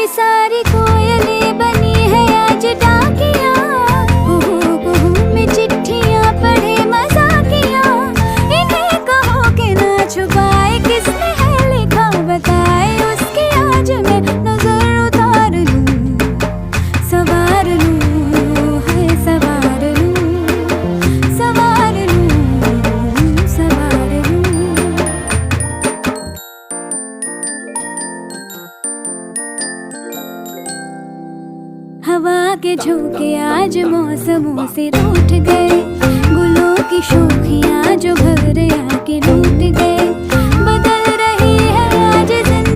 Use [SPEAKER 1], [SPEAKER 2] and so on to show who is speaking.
[SPEAKER 1] ये सारी कोयलें बनी है आज डाकिया, में चिट्ठियां पढ़े मजाकिया। इन्हें कहो कि ना छुपाए किसने है लिखा बताए, उसकी आज मैं नजर उतार लूं, सवार लूं, है सवार लूं, सवार लूं, सवार लूं। हवा के झोंके आज मौसमों से रूठ गए, गुलों की शोखियां जो भर आके लूट गए।